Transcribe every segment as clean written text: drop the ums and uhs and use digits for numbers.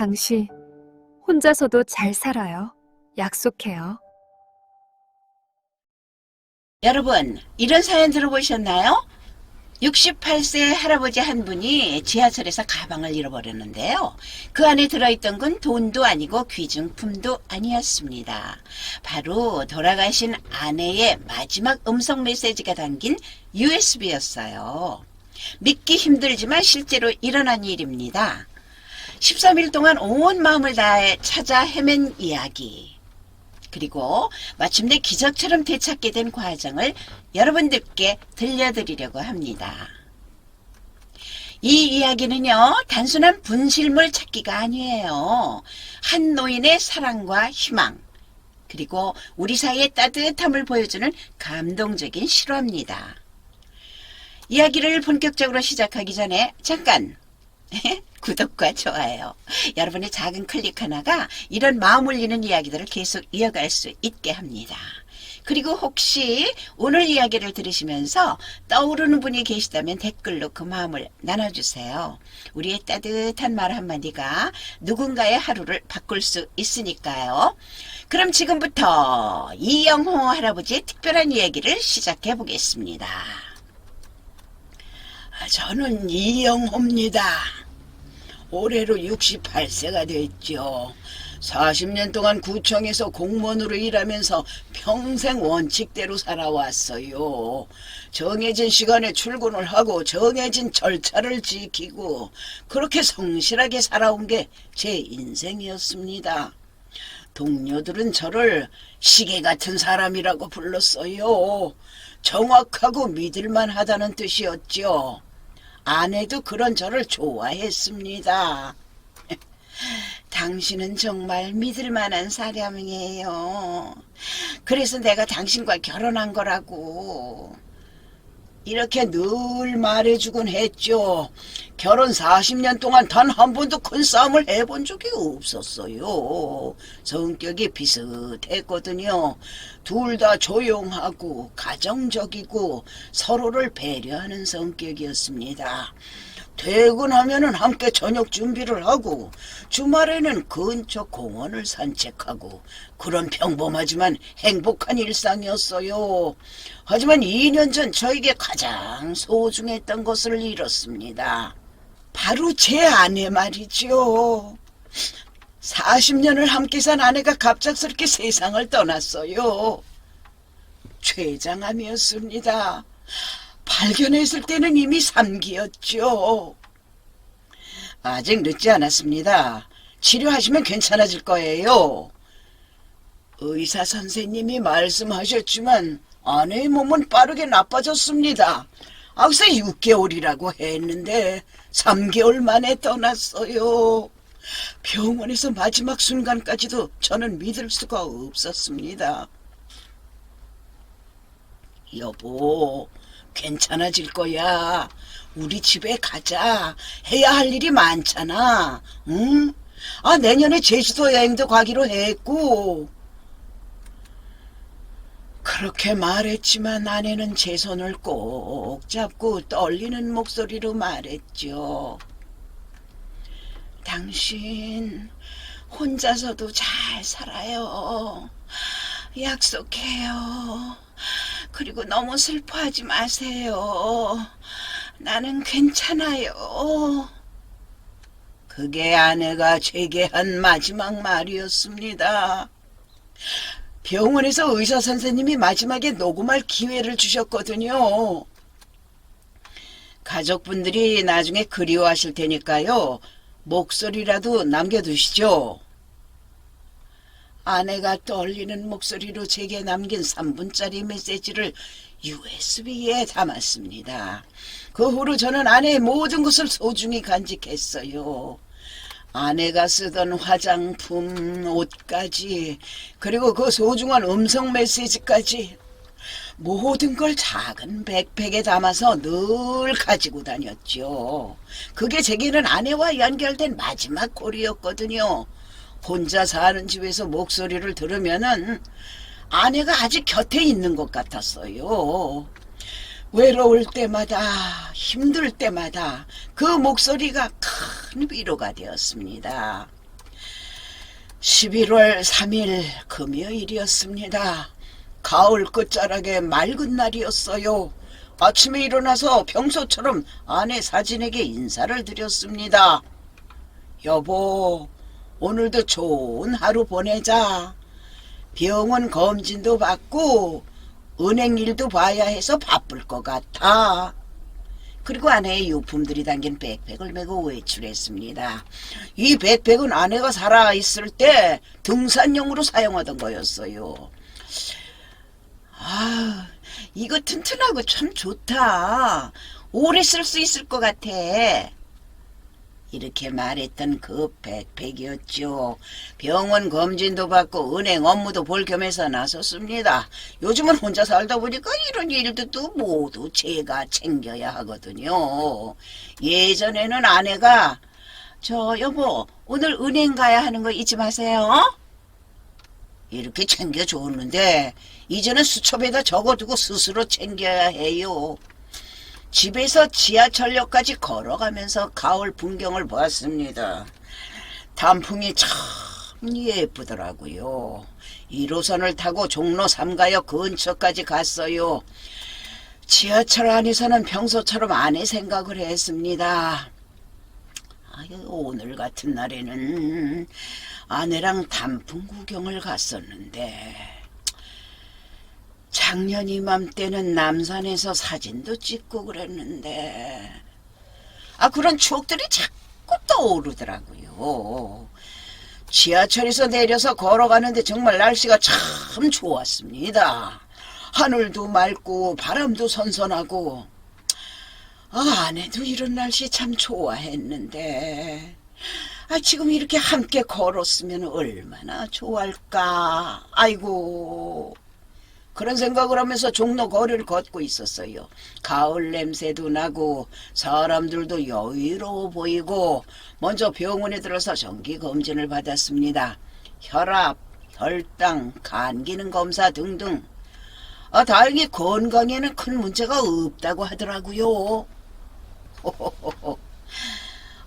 당신 혼자서도 잘 살아요. 약속해요. 여러분, 이런 사연 들어보셨나요? 68세 할아버지 한 분이 지하철에서 가방을 잃어버렸는데요. 그 안에 들어있던 건 돈도 아니고 귀중품도 아니었습니다. 바로 돌아가신 아내의 마지막 음성 메시지가 담긴 USB였어요. 믿기 힘들지만 실제로 일어난 일입니다. 13일 동안 온 마음을 다해 찾아 헤맨 이야기. 그리고 마침내 기적처럼 되찾게 된 과정을 여러분들께 들려드리려고 합니다. 이 이야기는요, 단순한 분실물 찾기가 아니에요. 한 노인의 사랑과 희망, 그리고 우리 사이의 따뜻함을 보여주는 감동적인 실화입니다. 이야기를 본격적으로 시작하기 전에 잠깐 구독과 좋아요, 여러분의 작은 클릭 하나가 이런 마음 울리는 이야기들을 계속 이어갈 수 있게 합니다. 그리고 혹시 오늘 이야기를 들으시면서 떠오르는 분이 계시다면 댓글로 그 마음을 나눠주세요. 우리의 따뜻한 말 한마디가 누군가의 하루를 바꿀 수 있으니까요. 그럼 지금부터 이영호 할아버지의 특별한 이야기를 시작해 보겠습니다. 저는 이영호입니다. 올해로 68세가 됐죠. 40년 동안 구청에서 공무원으로 일하면서 평생 원칙대로 살아왔어요. 정해진 시간에 출근을 하고 정해진 절차를 지키고 그렇게 성실하게 살아온 게 제 인생이었습니다. 동료들은 저를 시계 같은 사람이라고 불렀어요. 정확하고 믿을만 하다는 뜻이었죠. 아내도 그런 저를 좋아했습니다. 당신은 정말 믿을 만한 사람이에요. 그래서 내가 당신과 결혼한 거라고. 이렇게 늘 말해주곤 했죠. 결혼 40년 동안 단 한 번도 큰 싸움을 해본 적이 없었어요. 성격이 비슷했거든요. 둘 다 조용하고 가정적이고 서로를 배려하는 성격이었습니다. 퇴근하면은 함께 저녁 준비를 하고 주말에는 근처 공원을 산책하고 그런 평범하지만 행복한 일상이었어요. 하지만 2년 전 저에게 가장 소중했던 것을 잃었습니다. 바로 제 아내 말이죠. 40년을 함께 산 아내가 갑작스럽게 세상을 떠났어요. 췌장암이었습니다. 발견했을 때는 이미 3기였죠. 아직 늦지 않았습니다. 치료하시면 괜찮아질 거예요. 의사 선생님이 말씀하셨지만 아내의 몸은 빠르게 나빠졌습니다. 앞서 6개월이라고 했는데 3개월 만에 떠났어요. 병원에서 마지막 순간까지도 저는 믿을 수가 없었습니다. 여보, 괜찮아질 거야. 우리 집에 가자. 해야 할 일이 많잖아. 응? 내년에 제주도 여행도 가기로 했고. 그렇게 말했지만 아내는 제 손을 꼭 잡고 떨리는 목소리로 말했죠. 당신 혼자서도 잘 살아요. 약속해요. 그리고 너무 슬퍼하지 마세요. 나는 괜찮아요. 그게 아내가 제게 한 마지막 말이었습니다. 병원에서 의사 선생님이 마지막에 녹음할 기회를 주셨거든요. 가족분들이 나중에 그리워하실 테니까요. 목소리라도 남겨두시죠. 아내가 떨리는 목소리로 제게 남긴 3분짜리 메시지를 USB에 담았습니다. 그 후로 저는 아내의 모든 것을 소중히 간직했어요. 아내가 쓰던 화장품, 옷까지, 그리고 그 소중한 음성 메시지까지 모든 걸 작은 백팩에 담아서 늘 가지고 다녔죠. 그게 제게는 아내와 연결된 마지막 고리였거든요. 혼자 사는 집에서 목소리를 들으면은 아내가 아직 곁에 있는 것 같았어요. 외로울 때마다, 힘들 때마다 그 목소리가 큰 위로가 되었습니다. 11월 3일 금요일이었습니다. 가을 끝자락에 맑은 날이었어요. 아침에 일어나서 평소처럼 아내 사진에게 인사를 드렸습니다. 여보, 오늘도 좋은 하루 보내자. 병원 검진도 받고 은행 일도 봐야 해서 바쁠 것 같아. 그리고 아내의 유품들이 담긴 백팩을 메고 외출했습니다. 이 백팩은 아내가 살아있을 때 등산용으로 사용하던 거였어요. 아, 이거 튼튼하고 참 좋다. 오래 쓸 수 있을 것 같아. 이렇게 말했던 그 백팩이었죠. 병원 검진도 받고 은행 업무도 볼 겸해서 나섰습니다. 요즘은 혼자 살다 보니까 이런 일들도 모두 제가 챙겨야 하거든요. 예전에는 아내가 여보, 오늘 은행 가야 하는 거 잊지 마세요. 이렇게 챙겨줬는데 이제는 수첩에다 적어두고 스스로 챙겨야 해요. 집에서 지하철역까지 걸어가면서 가을 풍경을 보았습니다. 단풍이 참 예쁘더라고요. 1호선을 타고 종로 3가역 근처까지 갔어요. 지하철 안에서는 평소처럼 아내 생각을 했습니다. 오늘 같은 날에는 아내랑 단풍 구경을 갔었는데 작년 이맘때는 남산에서 사진도 찍고 그랬는데 그런 추억들이 자꾸 떠오르더라고요. 지하철에서 내려서 걸어가는데 정말 날씨가 참 좋았습니다. 하늘도 맑고 바람도 선선하고 아내도 이런 날씨 참 좋아했는데 지금 이렇게 함께 걸었으면 얼마나 좋을까. 아이고, 그런 생각을 하면서 종로 거리를 걷고 있었어요. 가을 냄새도 나고 사람들도 여유로워 보이고 먼저 병원에 들어서 정기검진을 받았습니다. 혈압, 혈당, 간 기능 검사 등등. 다행히 건강에는 큰 문제가 없다고 하더라고요.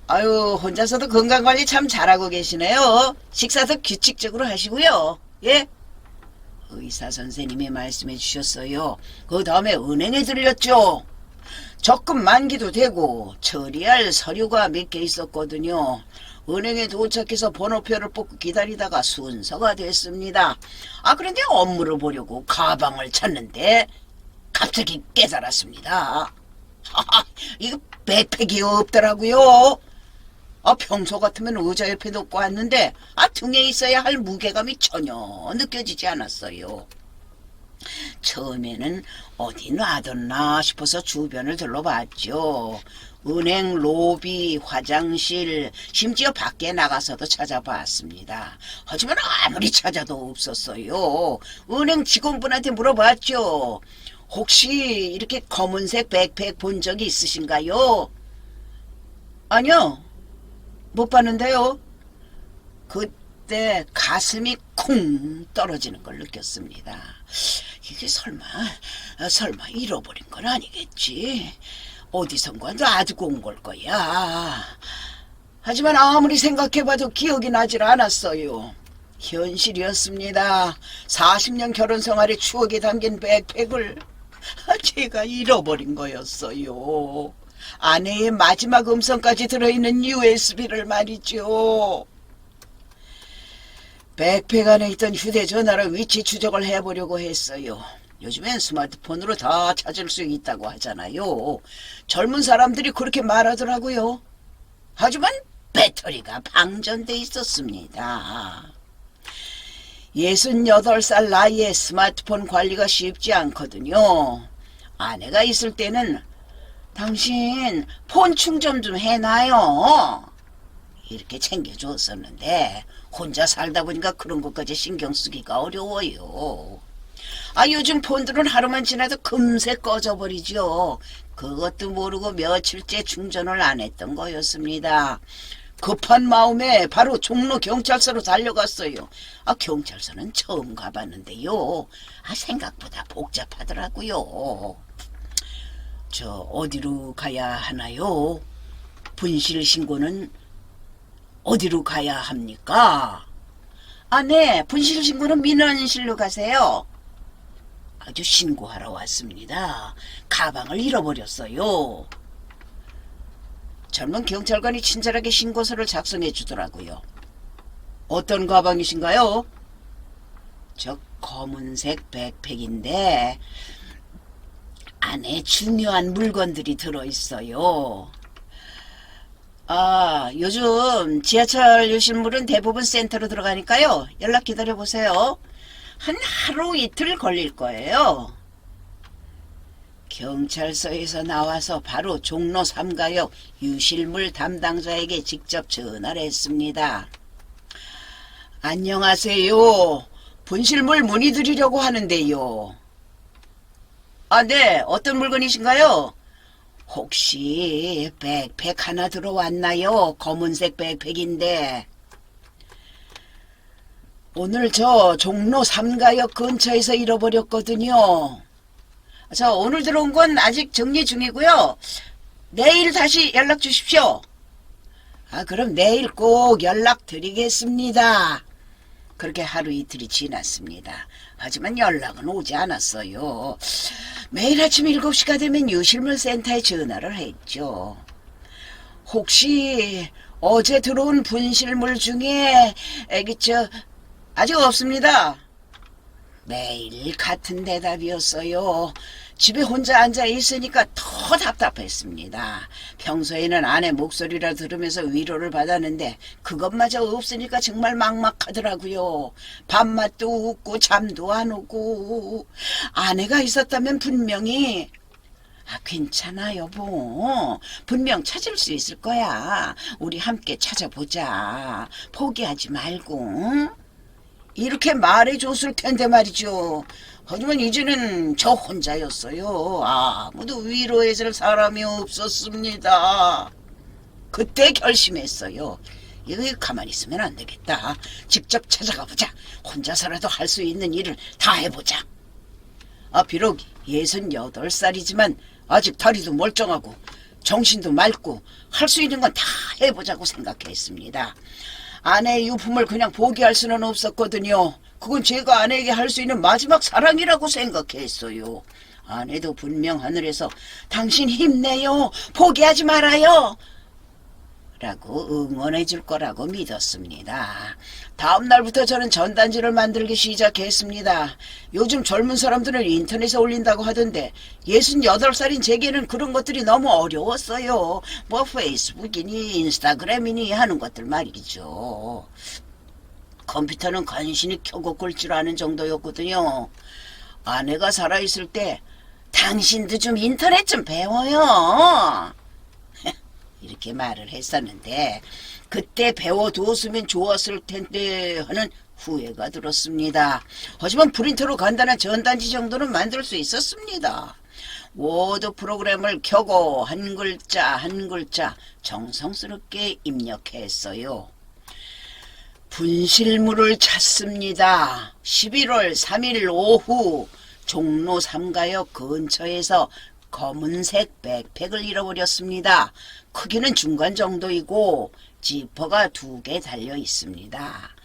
아유, 혼자서도 건강관리 참 잘하고 계시네요. 식사도 규칙적으로 하시고요. 예? 의사 선생님이 말씀해 주셨어요. 그 다음에 은행에 들렸죠. 적금 만기도 되고 처리할 서류가 몇 개 있었거든요. 은행에 도착해서 번호표를 뽑고 기다리다가 순서가 됐습니다. 그런데 업무를 보려고 가방을 찾는데 갑자기 깨달았습니다. 이거 백팩이 없더라고요. 평소 같으면 의자 옆에 놓고 왔는데 등에 있어야 할 무게감이 전혀 느껴지지 않았어요. 처음에는 어디 놔뒀나 싶어서 주변을 둘러봤죠. 은행 로비, 화장실, 심지어 밖에 나가서도 찾아봤습니다. 하지만 아무리 찾아도 없었어요. 은행 직원분한테 물어봤죠. 혹시 이렇게 검은색 백팩 본 적이 있으신가요? 아니요, 못 봤는데요. 그때 가슴이 쿵 떨어지는 걸 느꼈습니다. 이게 설마 잃어버린 건 아니겠지. 어디선가 놔두고 온 걸 거야. 하지만 아무리 생각해봐도 기억이 나질 않았어요. 현실이었습니다. 40년 결혼 생활의 추억이 담긴 백팩을 제가 잃어버린 거였어요. 아내의 마지막 음성까지 들어있는 USB를 말이죠. 백팩 안에 있던 휴대전화를 위치 추적을 해보려고 했어요. 요즘엔 스마트폰으로 다 찾을 수 있다고 하잖아요. 젊은 사람들이 그렇게 말하더라고요. 하지만 배터리가 방전돼 있었습니다. 68살 나이에 스마트폰 관리가 쉽지 않거든요. 아내가 있을 때는 당신 폰 충전 좀 해놔요. 이렇게 챙겨줬었는데 혼자 살다 보니까 그런 것까지 신경 쓰기가 어려워요. 요즘 폰들은 하루만 지나도 금세 꺼져버리죠. 그것도 모르고 며칠째 충전을 안 했던 거였습니다. 급한 마음에 바로 종로 경찰서로 달려갔어요. 경찰서는 처음 가봤는데요. 생각보다 복잡하더라고요. 어디로 가야 하나요? 분실 신고는 어디로 가야 합니까? 네. 분실 신고는 민원실로 가세요. 아주 신고하러 왔습니다. 가방을 잃어버렸어요. 젊은 경찰관이 친절하게 신고서를 작성해 주더라고요. 어떤 가방이신가요? 저 검은색 백팩인데 안에 중요한 물건들이 들어있어요. 요즘 지하철 유실물은 대부분 센터로 들어가니까요. 연락 기다려보세요. 한 하루 이틀 걸릴 거예요. 경찰서에서 나와서 바로 종로 3가역 유실물 담당자에게 직접 전화를 했습니다. 안녕하세요. 분실물 문의드리려고 하는데요. 네. 어떤 물건이신가요? 혹시 백팩 하나 들어왔나요? 검은색 백팩인데. 오늘 저 종로 3가역 근처에서 잃어버렸거든요. 저 오늘 들어온 건 아직 정리 중이고요. 내일 다시 연락 주십시오. 그럼 내일 꼭 연락드리겠습니다. 그렇게 하루 이틀이 지났습니다. 하지만 연락은 오지 않았어요. 매일 아침 7시가 되면 유실물 센터에 전화를 했죠. 혹시 어제 들어온 분실물 중에 아직 없습니다. 매일 같은 대답이었어요. 집에 혼자 앉아 있으니까 더 답답했습니다. 평소에는 아내 목소리라 들으면서 위로를 받았는데 그것마저 없으니까 정말 막막하더라고요. 밥맛도 없고 잠도 안 오고. 아내가 있었다면 분명히 괜찮아 여보. 분명 찾을 수 있을 거야. 우리 함께 찾아보자. 포기하지 말고. 이렇게 말해줬을 텐데 말이죠. 하지만 이제는 저 혼자였어요. 아무도 위로해줄 사람이 없었습니다. 그때 결심했어요. 이거 가만히 있으면 안 되겠다. 직접 찾아가 보자. 혼자서라도 할 수 있는 일을 다 해보자. 비록 68살이지만 아직 다리도 멀쩡하고 정신도 맑고 할 수 있는 건 다 해보자고 생각했습니다. 아내의 유품을 그냥 포기할 수는 없었거든요. 그건 제가 아내에게 할 수 있는 마지막 사랑이라고 생각했어요. 아내도 분명 하늘에서 당신 힘내요. 포기하지 말아요. 라고 응원해 줄 거라고 믿었습니다. 다음 날부터 저는 전단지를 만들기 시작했습니다. 요즘 젊은 사람들은 인터넷에 올린다고 하던데 68살인 제게는 그런 것들이 너무 어려웠어요. 뭐 페이스북이니 인스타그램이니 하는 것들 말이죠. 컴퓨터는 간신히 켜고 끌 줄 아는 정도였거든요. 아내가 살아있을 때 당신도 좀 인터넷 좀 배워요. 이렇게 말을 했었는데 그때 배워두었으면 좋았을 텐데 하는 후회가 들었습니다. 하지만 프린터로 간단한 전단지 정도는 만들 수 있었습니다. 워드 프로그램을 켜고 한 글자 한 글자 정성스럽게 입력했어요. 분실물을 찾습니다. 11월 3일 오후 종로 3가역 근처에서 검은색 백팩을 잃어버렸습니다. 크기는 중간 정도이고 지퍼가 2개 달려 있습니다.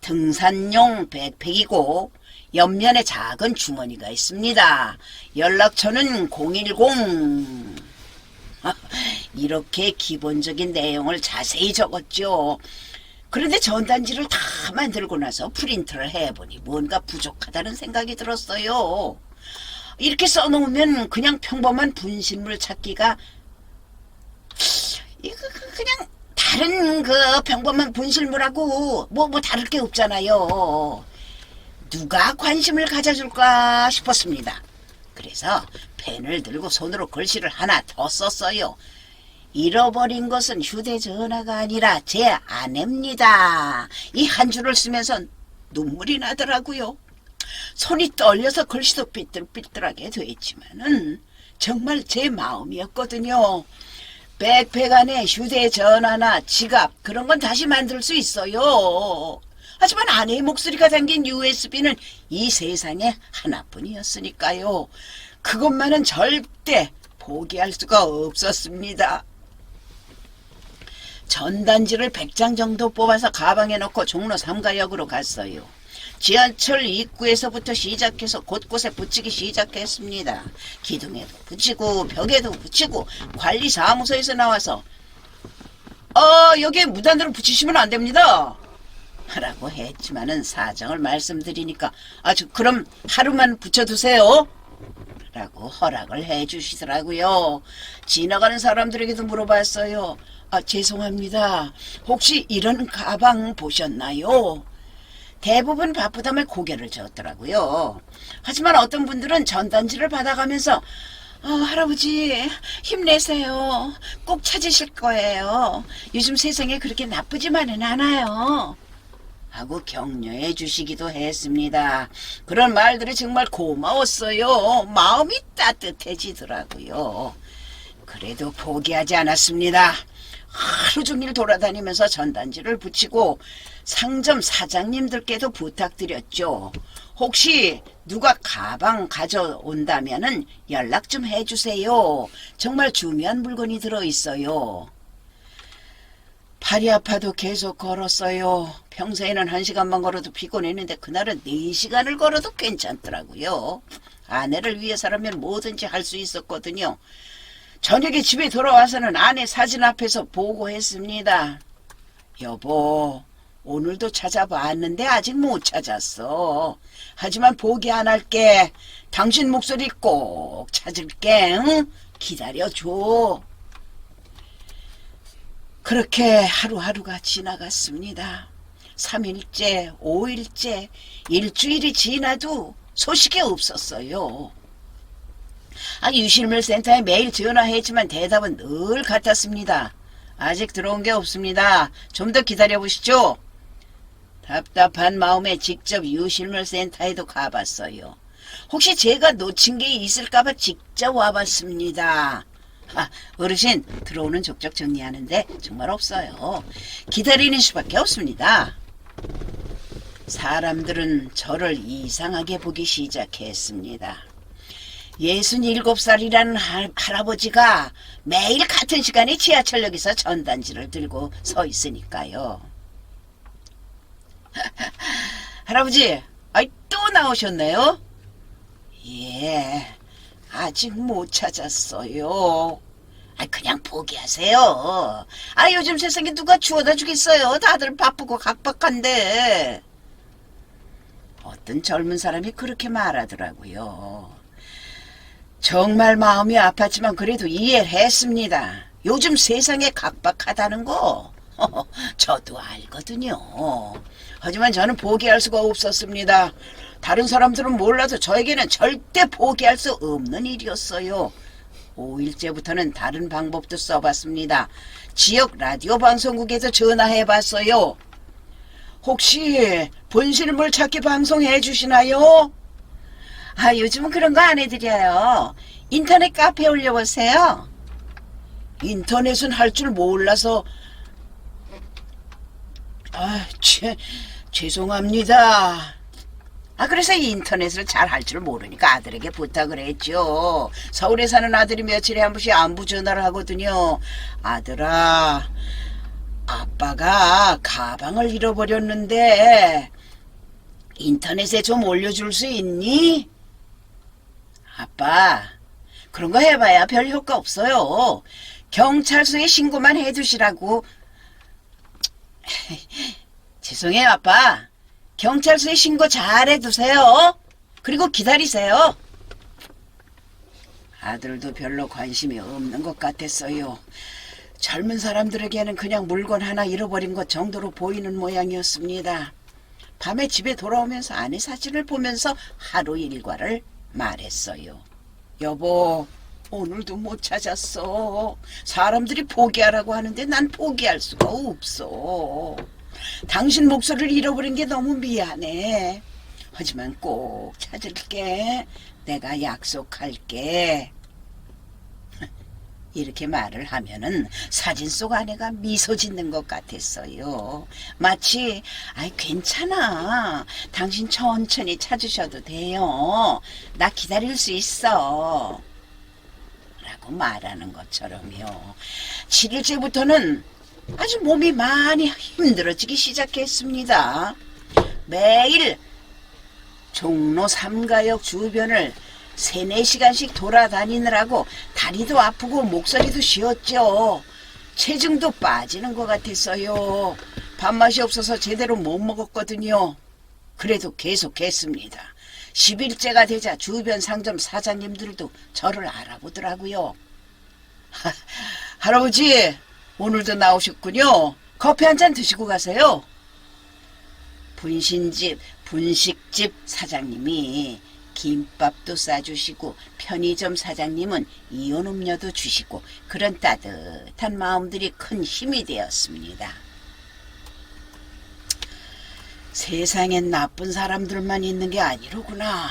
등산용 백팩이고 옆면에 작은 주머니가 있습니다. 연락처는 010. 이렇게 기본적인 내용을 자세히 적었죠. 그런데 전단지를 다 만들고 나서 프린트를 해보니 뭔가 부족하다는 생각이 들었어요. 이렇게 써놓으면 그냥 평범한 분실물 찾기가 그냥 다른 평범한 분실물하고 뭐 다를 게 없잖아요. 누가 관심을 가져줄까 싶었습니다. 그래서 펜을 들고 손으로 글씨를 하나 더 썼어요. 잃어버린 것은 휴대전화가 아니라 제 아내입니다. 이 한 줄을 쓰면서 눈물이 나더라고요. 손이 떨려서 글씨도 삐뚤삐뚤하게 됐지만은 정말 제 마음이었거든요. 백팩 안에 휴대전화나 지갑 그런 건 다시 만들 수 있어요. 하지만 아내의 목소리가 담긴 USB는 이 세상에 하나뿐이었으니까요. 그것만은 절대 포기할 수가 없었습니다. 전단지를 100장 정도 뽑아서 가방에 넣고 종로 3가역으로 갔어요. 지하철 입구에서부터 시작해서 곳곳에 붙이기 시작했습니다. 기둥에도 붙이고 벽에도 붙이고 관리사무소에서 나와서 여기에 무단으로 붙이시면 안 됩니다 라고 했지만은 사정을 말씀드리니까 그럼 하루만 붙여두세요 라고 허락을 해주시더라고요. 지나가는 사람들에게도 물어봤어요. 죄송합니다. 혹시 이런 가방 보셨나요? 대부분 바쁘다며 고개를 저었더라고요. 하지만 어떤 분들은 전단지를 받아가면서 할아버지 힘내세요. 꼭 찾으실 거예요. 요즘 세상에 그렇게 나쁘지만은 않아요. 하고 격려해 주시기도 했습니다. 그런 말들이 정말 고마웠어요. 마음이 따뜻해지더라고요. 그래도 포기하지 않았습니다. 하루 종일 돌아다니면서 전단지를 붙이고 상점 사장님들께도 부탁드렸죠. 혹시 누가 가방 가져온다면은 연락 좀 해주세요. 정말 중요한 물건이 들어있어요. 팔이 아파도 계속 걸었어요. 평소에는 1시간만 걸어도 피곤했는데 그날은 4시간을 걸어도 괜찮더라고요. 아내를 위해서라면 뭐든지 할 수 있었거든요. 저녁에 집에 돌아와서는 아내 사진 앞에서 보고했습니다. 여보, 오늘도 찾아봤는데 아직 못 찾았어. 하지만 포기 안 할게. 당신 목소리 꼭 찾을게. 응? 기다려줘. 그렇게 하루하루가 지나갔습니다. 3일째, 5일째, 일주일이 지나도 소식이 없었어요. 유실물 센터에 매일 전화했지만 대답은 늘 같았습니다. 아직 들어온 게 없습니다. 좀 더 기다려보시죠. 답답한 마음에 직접 유실물 센터에도 가봤어요. 혹시 제가 놓친 게 있을까봐 직접 와봤습니다. 어르신, 들어오는 족족 정리하는데 정말 없어요. 기다리는 수밖에 없습니다. 사람들은 저를 이상하게 보기 시작했습니다. 67살이라는 할아버지가 매일 같은 시간에 지하철역에서 전단지를 들고 서 있으니까요. 할아버지, 또 나오셨네요? 예, 아직 못 찾았어요. 그냥 포기하세요. 요즘 세상에 누가 주워다 주겠어요. 다들 바쁘고 각박한데. 어떤 젊은 사람이 그렇게 말하더라고요. 정말 마음이 아팠지만 그래도 이해를 했습니다. 요즘 세상에 각박하다는 거 저도 알거든요. 하지만 저는 포기할 수가 없었습니다. 다른 사람들은 몰라도 저에게는 절대 포기할 수 없는 일이었어요. 5일째부터는 다른 방법도 써봤습니다. 지역 라디오 방송국에서 전화해봤어요. 혹시 본실물 찾기 방송 해주시나요? 요즘은 그런 거 안 해드려요. 인터넷 카페에 올려보세요. 인터넷은 할 줄 몰라서 죄송합니다. 그래서 인터넷을 잘 할 줄 모르니까 아들에게 부탁을 했죠. 서울에 사는 아들이 며칠에 한 번씩 안부 전화를 하거든요. 아들아, 아빠가 가방을 잃어버렸는데 인터넷에 좀 올려줄 수 있니? 아빠, 그런 거 해봐야 별 효과 없어요. 경찰서에 신고만 해두시라고. 죄송해요, 아빠. 경찰서에 신고 잘 해두세요. 그리고 기다리세요. 아들도 별로 관심이 없는 것 같았어요. 젊은 사람들에게는 그냥 물건 하나 잃어버린 것 정도로 보이는 모양이었습니다. 밤에 집에 돌아오면서 아내 사진을 보면서 하루 일과를 말했어요. 여보, 오늘도 못 찾았어. 사람들이 포기하라고 하는데 난 포기할 수가 없어. 당신 목소리를 잃어버린 게 너무 미안해. 하지만 꼭 찾을게. 내가 약속할게. 이렇게 말을 하면은 사진 속 아내가 미소 짓는 것 같았어요. 마치 괜찮아. 당신 천천히 찾으셔도 돼요. 나 기다릴 수 있어. 라고 말하는 것처럼요. 7일째부터는 아주 몸이 많이 힘들어지기 시작했습니다. 매일 종로 3가역 주변을 3-4시간씩 돌아다니느라고 다리도 아프고 목소리도 쉬었죠. 체중도 빠지는 것 같았어요. 밥맛이 없어서 제대로 못 먹었거든요. 그래도 계속했습니다. 10일째가 되자 주변 상점 사장님들도 저를 알아보더라고요. 할아버지, 오늘도 나오셨군요. 커피 한 잔 드시고 가세요. 분식집 사장님이 김밥도 싸주시고 편의점 사장님은 이온 음료도 주시고 그런 따뜻한 마음들이 큰 힘이 되었습니다. 세상엔 나쁜 사람들만 있는 게 아니로구나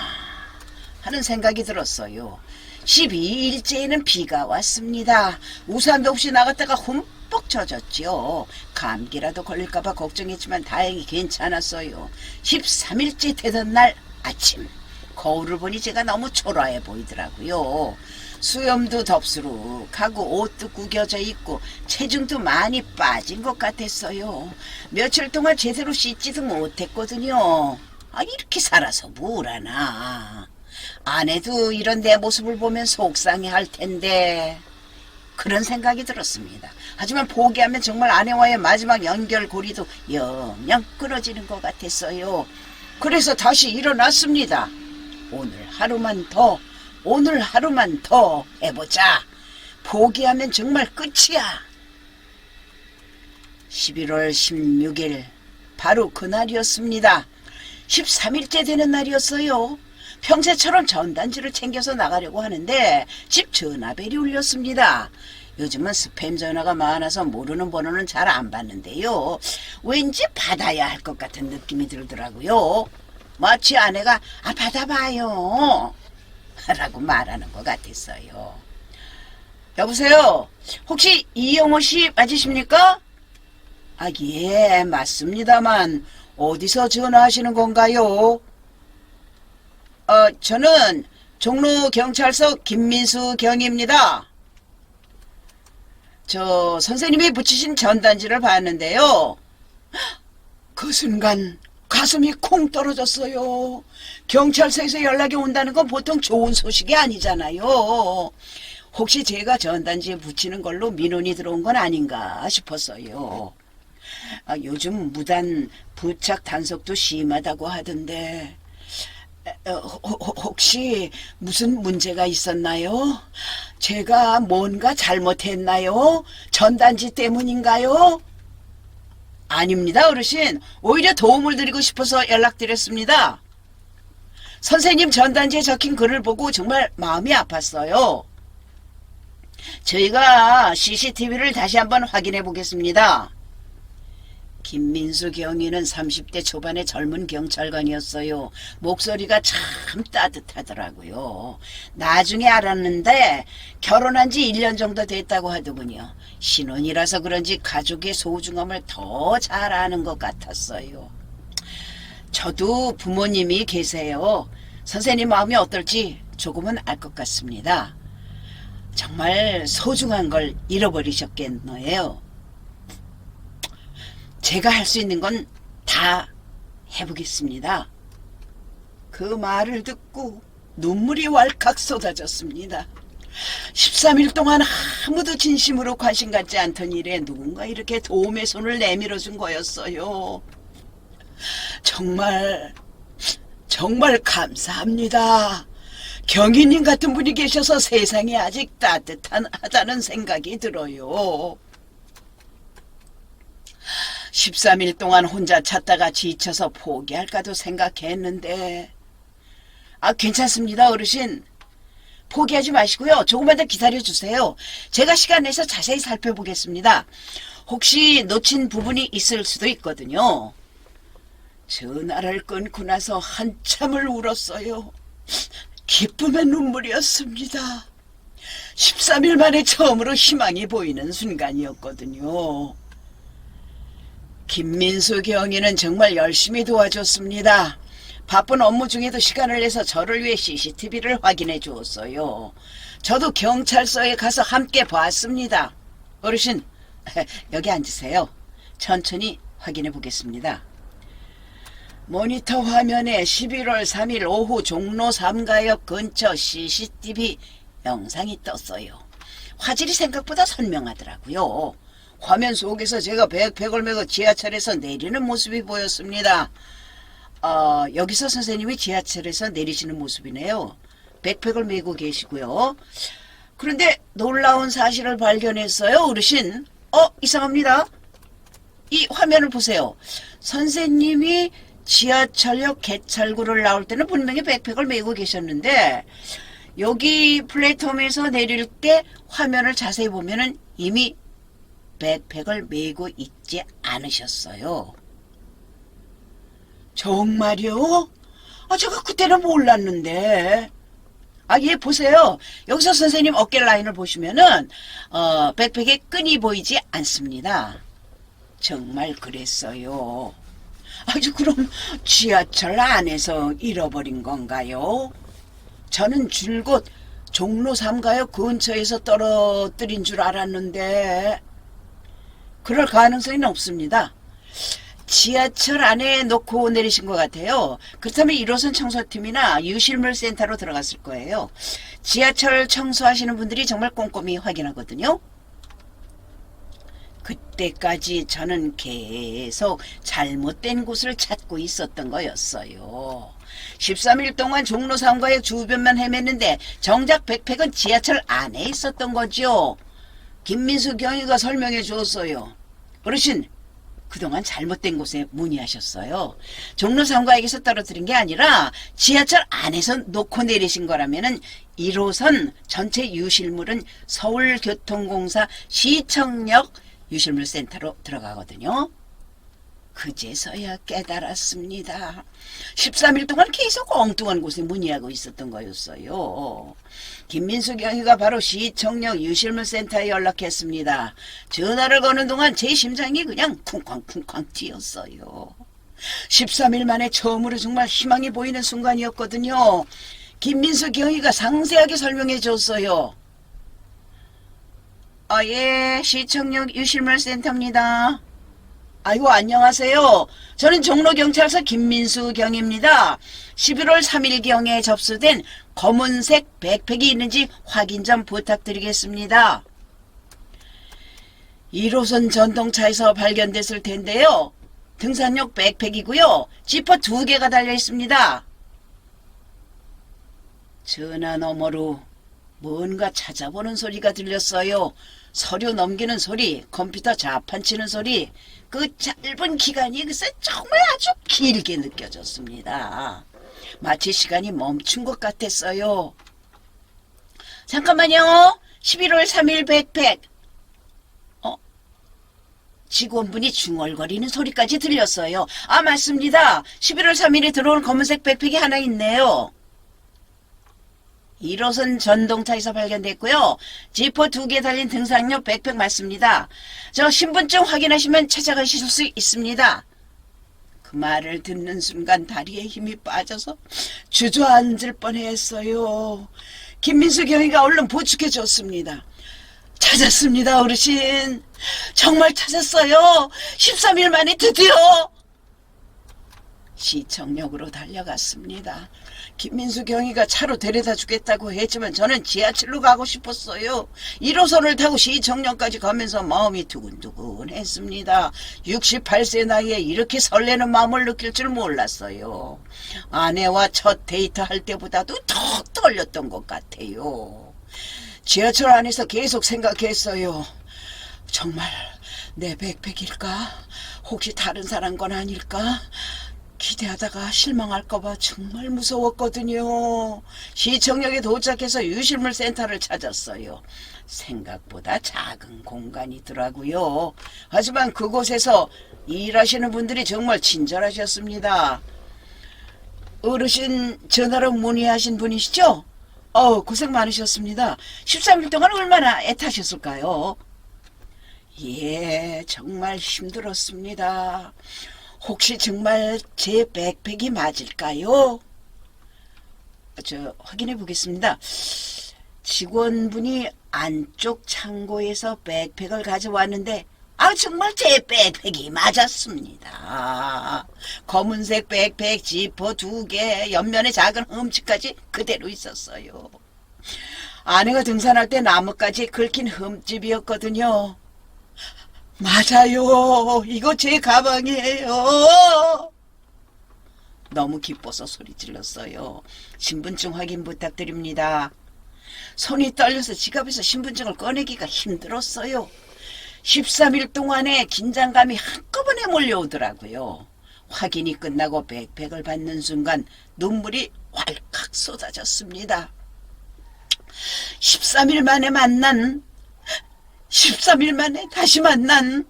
하는 생각이 들었어요. 12일째에는 비가 왔습니다. 우산도 없이 나갔다가 흠뻑 젖었죠. 감기라도 걸릴까봐 걱정했지만 다행히 괜찮았어요. 13일째 되던 날 아침 거울을 보니 제가 너무 초라해 보이더라고요. 수염도 덥수룩하고 옷도 구겨져 있고 체중도 많이 빠진 것 같았어요. 며칠 동안 제대로 씻지도 못했거든요. 이렇게 살아서 뭘 하나. 아내도 이런 내 모습을 보면 속상해 할 텐데 그런 생각이 들었습니다. 하지만 포기하면 정말 아내와의 마지막 연결고리도 영영 끊어지는 것 같았어요. 그래서 다시 일어났습니다. 오늘 하루만 더 해보자. 포기하면 정말 끝이야. 11월 16일 바로 그날이었습니다. 13일째 되는 날이었어요. 평소처럼 전단지를 챙겨서 나가려고 하는데 집 전화벨이 울렸습니다. 요즘은 스팸 전화가 많아서 모르는 번호는 잘 안 받는데요. 왠지 받아야 할 것 같은 느낌이 들더라고요. 마치 아내가 받아봐요 라고 말하는 것 같았어요. 여보세요? 혹시 이영호 씨 맞으십니까? 예, 맞습니다만 어디서 전화하시는 건가요? 저는 종로경찰서 김민수 경입니다. 저 선생님이 붙이신 전단지를 봤는데요. 그 순간 가슴이 콩 떨어졌어요. 경찰서에서 연락이 온다는 건 보통 좋은 소식이 아니잖아요. 혹시 제가 전단지에 붙이는 걸로 민원이 들어온 건 아닌가 싶었어요. 요즘 무단 부착 단속도 심하다고 하던데 혹시 무슨 문제가 있었나요? 제가 뭔가 잘못했나요? 전단지 때문인가요? 아닙니다, 어르신. 오히려 도움을 드리고 싶어서 연락드렸습니다. 선생님 전단지에 적힌 글을 보고 정말 마음이 아팠어요. 저희가 CCTV를 다시 한번 확인해 보겠습니다. 김민수 경위는 30대 초반의 젊은 경찰관이었어요. 목소리가 참 따뜻하더라고요. 나중에 알았는데 결혼한 지 1년 정도 됐다고 하더군요. 신혼이라서 그런지 가족의 소중함을 더 잘 아는 것 같았어요. 저도 부모님이 계세요. 선생님 마음이 어떨지 조금은 알 것 같습니다. 정말 소중한 걸 잃어버리셨겠네요. 제가 할 수 있는 건 다 해보겠습니다. 그 말을 듣고 눈물이 왈칵 쏟아졌습니다. 13일 동안 아무도 진심으로 관심 갖지 않던 일에 누군가 이렇게 도움의 손을 내밀어 준 거였어요. 정말 감사합니다. 경희님 같은 분이 계셔서 세상이 아직 따뜻하다는 생각이 들어요. 13일 동안 혼자 찾다가 지쳐서 포기할까도 생각했는데 괜찮습니다, 어르신. 포기하지 마시고요. 조금만 더 기다려주세요. 제가 시간 내서 자세히 살펴보겠습니다. 혹시 놓친 부분이 있을 수도 있거든요. 전화를 끊고 나서 한참을 울었어요. 기쁨의 눈물이었습니다. 13일 만에 처음으로 희망이 보이는 순간이었거든요. 김민수 경위는 정말 열심히 도와줬습니다. 바쁜 업무 중에도 시간을 내서 저를 위해 CCTV를 확인해 주었어요. 저도 경찰서에 가서 함께 봤습니다. 어르신, 여기 앉으세요. 천천히 확인해 보겠습니다. 모니터 화면에 11월 3일 오후 종로 3가역 근처 CCTV 영상이 떴어요. 화질이 생각보다 선명하더라고요. 화면 속에서 제가 백팩을 메고 지하철에서 내리는 모습이 보였습니다. 여기서 선생님이 지하철에서 내리시는 모습이네요. 백팩을 메고 계시고요. 그런데 놀라운 사실을 발견했어요, 어르신. 이상합니다. 이 화면을 보세요. 선생님이 지하철역 개찰구를 나올 때는 분명히 백팩을 메고 계셨는데 여기 플랫폼에서 내릴 때 화면을 자세히 보면은 이미 백팩을 메고 있지 않으셨어요. 정말요? 제가 그때는 몰랐는데. 예, 보세요. 여기서 선생님 어깨 라인을 보시면은 백팩에 끈이 보이지 않습니다. 정말 그랬어요. 그럼 지하철 안에서 잃어버린 건가요? 저는 줄곧 종로 3가역 근처에서 떨어뜨린 줄 알았는데 그럴 가능성이 없습니다. 지하철 안에 놓고 내리신 것 같아요. 그렇다면 1호선 청소팀이나 유실물 센터로 들어갔을 거예요. 지하철 청소하시는 분들이 정말 꼼꼼히 확인하거든요. 그때까지 저는 계속 잘못된 곳을 찾고 있었던 거였어요. 13일 동안 종로 3가역 주변만 헤맸는데 정작 백팩은 지하철 안에 있었던 거죠. 김민수 경위가 설명해 주었어요. 어르신, 그동안 잘못된 곳에 문의하셨어요. 종로 3가역에서 떨어뜨린 게 아니라 지하철 안에서 놓고 내리신 거라면은 1호선 전체 유실물은 서울교통공사 시청역 유실물센터로 들어가거든요. 그제서야 깨달았습니다. 13일 동안 계속 엉뚱한 곳에 문의하고 있었던 거였어요. 김민수 경위가 바로 시청역 유실물센터에 연락했습니다. 전화를 거는 동안 제 심장이 그냥 쿵쾅쿵쾅 뛰었어요. 13일 만에 처음으로 정말 희망이 보이는 순간이었거든요. 김민수 경위가 상세하게 설명해 줬어요. 예, 시청역 유실물센터입니다. 아이고, 안녕하세요. 저는 종로경찰서 김민수 경입니다. 11월 3일경에 접수된 검은색 백팩이 있는지 확인 좀 부탁드리겠습니다. 1호선 전동차에서 발견됐을 텐데요. 등산용 백팩이고요. 지퍼 2개가 달려 있습니다. 전화 너머로 뭔가 찾아보는 소리가 들렸어요. 서류 넘기는 소리, 컴퓨터 자판 치는 소리, 그 짧은 기간이 글쎄 정말 아주 길게 느껴졌습니다. 마치 시간이 멈춘 것 같았어요. 잠깐만요. 11월 3일 백팩. 직원분이 중얼거리는 소리까지 들렸어요. 맞습니다. 11월 3일에 들어온 검은색 백팩이 하나 있네요. 1호선 전동차에서 발견됐고요. 지퍼 2개 달린 등산용 백팩 맞습니다. 저 신분증 확인하시면 찾아가실 수 있습니다. 그 말을 듣는 순간 다리에 힘이 빠져서 주저앉을 뻔했어요. 김민수 경위가 얼른 보충해 줬습니다. 찾았습니다, 어르신. 정말 찾았어요. 13일 만에 드디어. 시청역으로 달려갔습니다. 김민수 경위가 차로 데려다 주겠다고 했지만 저는 지하철로 가고 싶었어요. 1호선을 타고 시청역까지 가면서 마음이 두근두근했습니다. 68세 나이에 이렇게 설레는 마음을 느낄 줄 몰랐어요. 아내와 첫 데이트할 때보다도 더 떨렸던 것 같아요. 지하철 안에서 계속 생각했어요. 정말 내 백팩일까? 혹시 다른 사람 건 아닐까? 기대하다가 실망할까봐 정말 무서웠거든요. 시청역에 도착해서 유실물 센터를 찾았어요. 생각보다 작은 공간이더라고요. 하지만 그곳에서 일하시는 분들이 정말 친절하셨습니다. 어르신 전화로 문의하신 분이시죠? 고생 많으셨습니다. 13일 동안 얼마나 애타셨을까요? 예, 정말 힘들었습니다. 혹시 정말 제 백팩이 맞을까요? 확인해 보겠습니다. 직원분이 안쪽 창고에서 백팩을 가져왔는데 아, 정말 제 백팩이 맞았습니다. 검은색 백팩, 지퍼 2개, 옆면에 작은 흠집까지 그대로 있었어요. 아내가 등산할 때 나뭇가지에 긁힌 흠집이었거든요. 맞아요. 이거 제 가방이에요. 너무 기뻐서 소리 질렀어요. 신분증 확인 부탁드립니다. 손이 떨려서 지갑에서 신분증을 꺼내기가 힘들었어요. 13일 동안의 긴장감이 한꺼번에 몰려오더라고요. 확인이 끝나고 백팩을 받는 순간 눈물이 왈칵 쏟아졌습니다. 13일 만에 다시 만난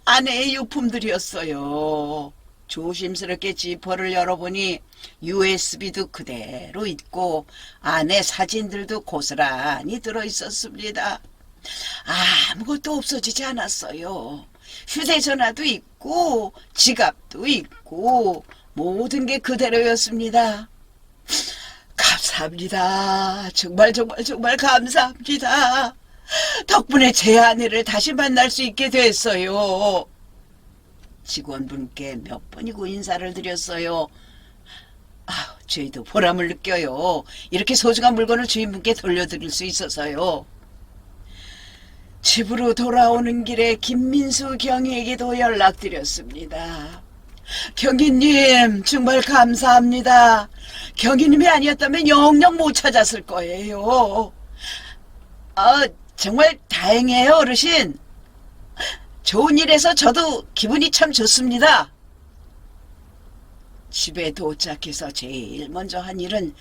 아내의 유품들이었어요. 조심스럽게 지퍼를 열어보니 USB도 그대로 있고 안에 사진들도 고스란히 들어있었습니다. 아무것도 없어지지 않았어요. 휴대전화도 있고 지갑도 있고 모든 게 그대로였습니다. 감사합니다. 정말 감사합니다. 덕분에 제 아내를 다시 만날 수 있게 됐어요. 직원분께 몇 번이고 인사를 드렸어요. 저희도 보람을 느껴요. 이렇게 소중한 물건을 주인분께 돌려드릴 수 있어서요. 집으로 돌아오는 길에 김민수 경위에게도 연락드렸습니다. 경위님, 정말 감사합니다. 경위님이 아니었다면 영영 못 찾았을 거예요. 정말 다행이에요, 어르신. 좋은 일에서 저도 기분이 참 좋습니다. 집에 도착해서 제일 먼저 한 일은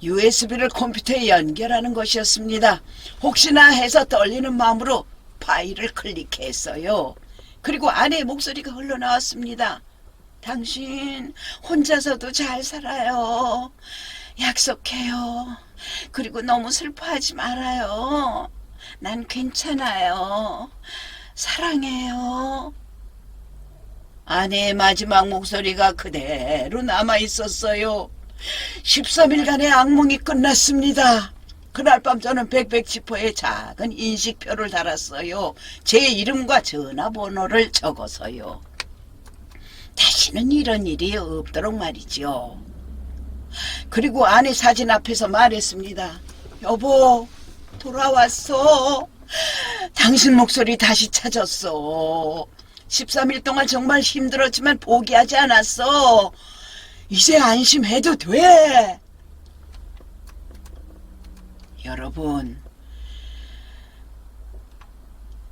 USB를 컴퓨터에 연결하는 것이었습니다. 혹시나 해서 떨리는 마음으로 파일을 클릭했어요. 그리고 아내의 목소리가 흘러나왔습니다. 당신 혼자서도 잘 살아요. 약속해요. 그리고 너무 슬퍼하지 말아요. 난 괜찮아요. 사랑해요. 아내의 마지막 목소리가 그대로 남아있었어요. 13일간의 악몽이 끝났습니다. 그날 밤 저는 백백 지퍼에 작은 인식표를 달았어요. 제 이름과 전화번호를 적어서요. 다시는 이런 일이 없도록 말이죠. 그리고 아내 사진 앞에서 말했습니다. 여보, 돌아왔어. 당신 목소리 다시 찾았어. 13일 동안 정말 힘들었지만 포기하지 않았어. 이제 안심해도 돼. 여러분,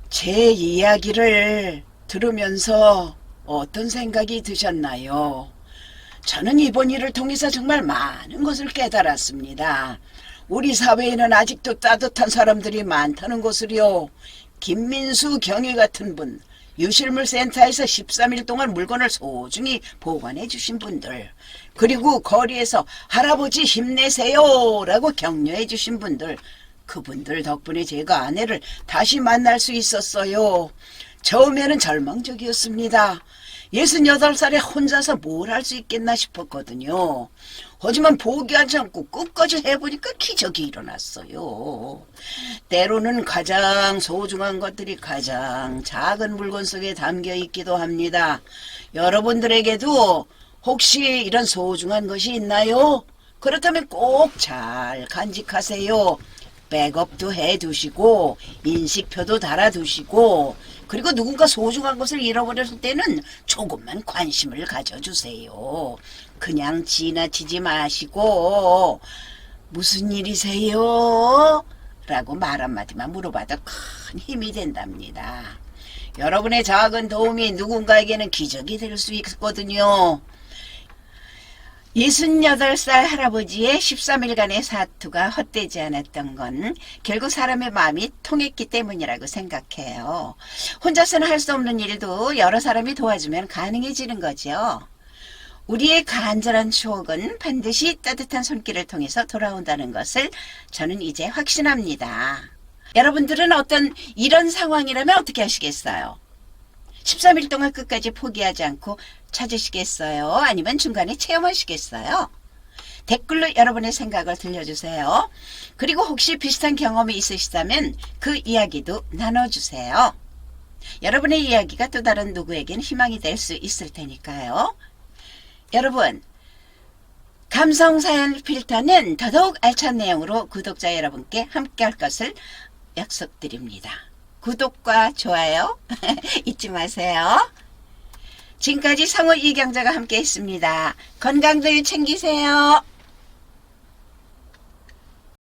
제 이야기를 들으면서 어떤 생각이 드셨나요? 저는 이번 일을 통해서 정말 많은 것을 깨달았습니다. 우리 사회에는 아직도 따뜻한 사람들이 많다는 것을요. 김민수 경위 같은 분, 유실물센터에서 13일 동안 물건을 소중히 보관해 주신 분들, 그리고 거리에서 할아버지 힘내세요 라고 격려해 주신 분들, 그분들 덕분에 제가 아내를 다시 만날 수 있었어요. 처음에는 절망적이었습니다. 68살에 혼자서 뭘 할 수 있겠나 싶었거든요. 하지만 포기하지 않고 끝까지 해보니까 기적이 일어났어요. 때로는 가장 소중한 것들이 가장 작은 물건 속에 담겨 있기도 합니다. 여러분들에게도 혹시 이런 소중한 것이 있나요? 그렇다면 꼭 잘 간직하세요. 백업도 해두시고 인식표도 달아두시고, 그리고 누군가 소중한 것을 잃어버렸을 때는 조금만 관심을 가져주세요. 그냥 지나치지 마시고 무슨 일이세요? 라고 말 한마디만 물어봐도 큰 힘이 된답니다. 여러분의 작은 도움이 누군가에게는 기적이 될 수 있거든요. 68살 할아버지의 13일간의 사투가 헛되지 않았던 건 결국 사람의 마음이 통했기 때문이라고 생각해요. 혼자서는 할 수 없는 일도 여러 사람이 도와주면 가능해지는 거죠. 우리의 간절한 추억은 반드시 따뜻한 손길을 통해서 돌아온다는 것을 저는 이제 확신합니다. 여러분들은 어떤 이런 상황이라면 어떻게 하시겠어요? 13일 동안 끝까지 포기하지 않고 찾으시겠어요? 아니면 중간에 체험하시겠어요? 댓글로 여러분의 생각을 들려주세요. 그리고 혹시 비슷한 경험이 있으시다면 그 이야기도 나눠주세요. 여러분의 이야기가 또 다른 누구에게는 희망이 될 수 있을 테니까요. 여러분, 감성사연 필터는 더더욱 알찬 내용으로 구독자 여러분께 함께할 것을 약속드립니다. 구독과 좋아요 잊지 마세요. 지금까지 성우 이경자가 함께했습니다. 건강들 챙기세요.